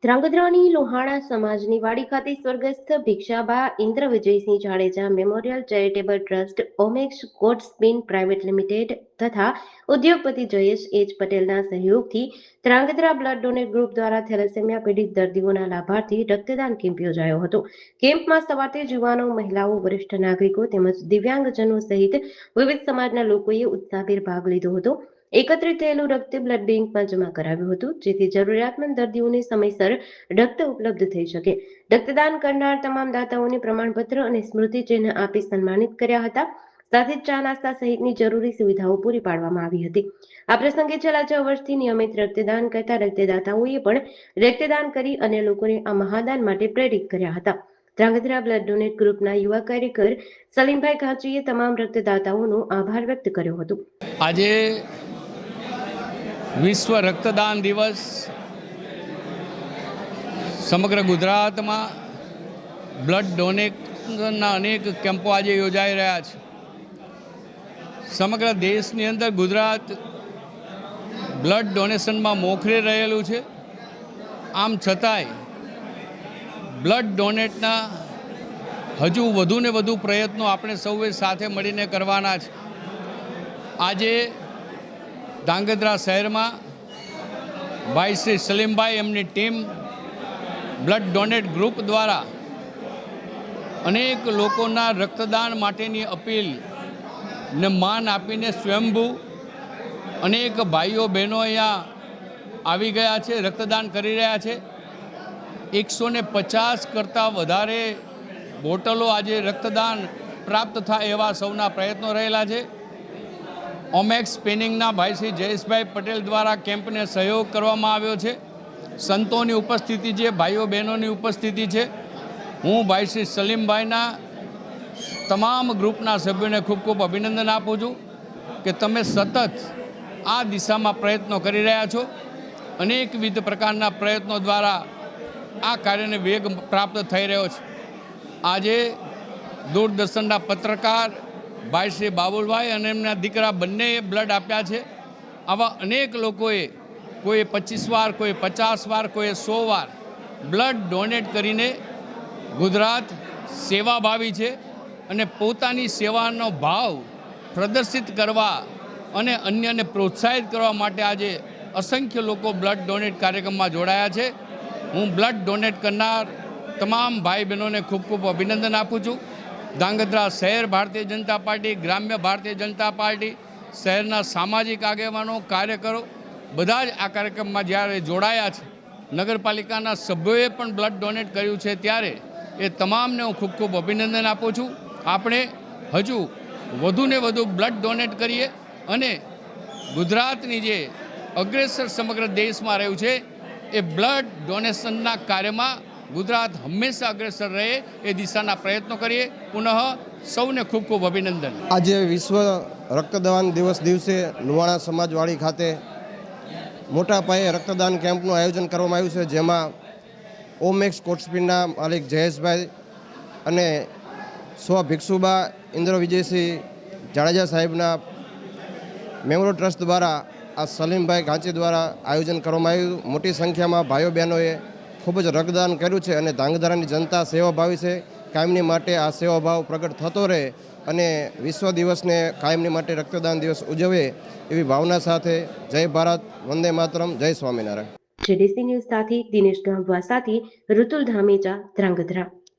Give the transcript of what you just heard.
ધ્રાંગધ્રાની લોહાણા સમાજની વાડી ખાતે સ્વર્ગસ્થ Bhikshaba Indra Vijaysinh Jadeja memorial charitable trust Omex cot spin private limited તથા ઉદ્યોગપતિ જયેશ એચ પટેલના સહયોગથી Dhrangadhra blood donate group thalassemia થેલેસેમિયા પીડિત દર્દીઓના લાભાર્થી રક્તદાન કેમ્પ યોજાયો હતો. કેમ્પમાં સવારથી યુવાનો, મહિલાઓ, વરિષ્ઠ નાગરિકો તેમજ દિવ્યાંગજનો સહિત વિવિધ સમાજના લોકોએ ઉત્સાહભેર ભાગ લીધો હતો. એકત્રિત થયેલું રક્ત બ્લડ બેંકમાં જમા કરાવ્યું હતું, જેથી જરૂરિયાતમંદ દર્દીઓને સમયસર રક્ત ઉપલબ્ધ થઈ શકે. રક્તદાન કરનાર તમામ દાતાઓને પ્રમાણપત્ર અને સ્મૃતિચિહ્ન આપી સન્માનિત કર્યા હતા. સાથે જ ચા નાસ્તા સહિતની જરૂરી સુવિધાઓ પૂરી પાડવામાં આવી હતી. આ પ્રસંગે છેલ્લા 6 વર્ષથી નિયમિત રક્તદાન કરતા રક્તદાતાઓએ પણ રક્તદાન કરી અને લોકોને આ મહાદાન માટે પ્રેરિત કર્યા હતા. ધ્રાંગધ્રા બ્લડ ડોનેટ ગ્રુપના યુવા કાર્યકર સલીમભાઈ ઘાંચીએ તમામ રક્તદાતાઓનો આભાર વ્યક્ત કર્યો હતો. આજે વિશ્વ રક્તદાન દિવસ સમગ્ર ગુજરાતમાં બ્લડ ડોનેશનના અનેક કેમ્પો આજે યોજાઈ રહ્યા છે. સમગ્ર દેશની અંદર ગુજરાત બ્લડ ડોનેશનમાં મોખરે રહેલું છે. આમ છતાંય બ્લડ ડોનેટના હજુ વધુને વધુ પ્રયત્નો આપણે સૌએ સાથે મળીને કરવાના છે. આજે ધ્રાંગધ્રા શહેરમાં ભાઈ શ્રી સલીમભાઈ એમની ટીમ બ્લડ ડોનેટ ગ્રુપ દ્વારા અનેક લોકોના રક્તદાન માટેની અપીલને માન આપીને સ્વયંભૂ અનેક ભાઈઓ બહેનો અહીંયા આવી ગયા છે, રક્તદાન કરી રહ્યા છે. 150 કરતાં વધારે બોટલો આજે રક્તદાન પ્રાપ્ત થાય એવા સૌના પ્રયત્નો રહેલા છે. ઓમેક્સ સ્પિનિંગના ભાઈ શ્રી જયેશભાઈ પટેલ દ્વારા કેમ્પને સહયોગ કરવામાં આવ્યો છે. સંતોની ઉપસ્થિતિ છે, ભાઈઓ બહેનોની ઉપસ્થિતિ છે. હું ભાઈ શ્રી સલીમભાઈના તમામ ગ્રુપના સભ્યોને ખૂબ ખૂબ અભિનંદન આપું છું કે તમે સતત આ દિશામાં પ્રયત્નો કરી રહ્યા છો. અનેકવિધ પ્રકારના પ્રયત્નો દ્વારા આ કાર્યને વેગ પ્રાપ્ત થઈ રહ્યો છે. આજે દૂરદર્શનના પત્રકાર ભાઈ શ્રી બાબુલભાઈ અને એમના દીકરા બંનેએ બ્લડ આપ્યા છે. આવા અનેક લોકોએ કોઈ 25 વાર, કોઈ 50 વાર, કોઈ 100 વાર બ્લડ ડોનેટ કરીને ગુજરાત સેવાભાવી છે અને પોતાની સેવાનો ભાવ પ્રદર્શિત કરવા અને અન્યને પ્રોત્સાહિત કરવા માટે આજે અસંખ્ય લોકો બ્લડ ડોનેટ કાર્યક્રમમાં જોડાયા છે. હું બ્લડ ડોનેટ કરનાર તમામ ભાઈ બહેનોને ખૂબ ખૂબ અભિનંદન આપું છું. ધ્રાંગધ્રા શહેર ભારતીય જનતા પાર્ટી, ગ્રામ્ય ભારતીય જનતા પાર્ટી, શહેરના સામાજિક આગેવાનો, કાર્યકરો બધા જ આ કાર્યક્રમમાં જ્યારે જોડાયા છે, નગરપાલિકાના સભ્યોએ પણ બ્લડ ડોનેટ કર્યું છે, ત્યારે એ તમામને હું ખૂબ ખૂબ અભિનંદન આપું છું. આપણે હજુ વધુને વધુ બ્લડ ડોનેટ કરીએ અને ગુજરાતની જે અગ્રેસર સમગ્ર દેશમાં રહ્યું છે એ બ્લડ ડોનેશનના કાર્યમાં ગુજરાત હંમેશા અગ્રેસર રહે એ દિશાના પ્રયત્નો કરીએ. પુનઃ સૌને ખૂબ ખૂબ અભિનંદન. આજે વિશ્વ રક્તદાન દિવસે લુહાણા સમાજવાડી ખાતે મોટા પાયે રક્તદાન કેમ્પનું આયોજન કરવામાં આવ્યું છે, જેમાં ઓમેક્સ કોટસ્પિનના માલિક જયેશભાઈ અને ભિક્ષુબા ઇન્દ્ર વિજયસિંહ જાડેજા સાહેબના મેમોરિયલ ટ્રસ્ટ દ્વારા આ સલીમભાઈ ઘાંચી દ્વારા આયોજન કરવામાં આવ્યું. મોટી સંખ્યામાં ભાઈઓ બહેનોએ ખૂબ જ રક્તદાન કર્યું છે અને ધ્રાંગધ્રાની જનતા સેવાભાવી છે. કાયમની માટે આ સેવાભાવ પ્રગટ થતો રહે અને વિશ્વ દિવસને કાયમની માટે રક્તદાન દિવસ ઉજવે એવી ભાવના સાથે જય ભારત, વંદે માતરમ, જય સ્વામિનારાયણ. જેડીસી ન્યૂઝ સાથે દિનેશ ગામવા સાથે ઋતુલ ધામેચા, ધ્રાંગધ્રા.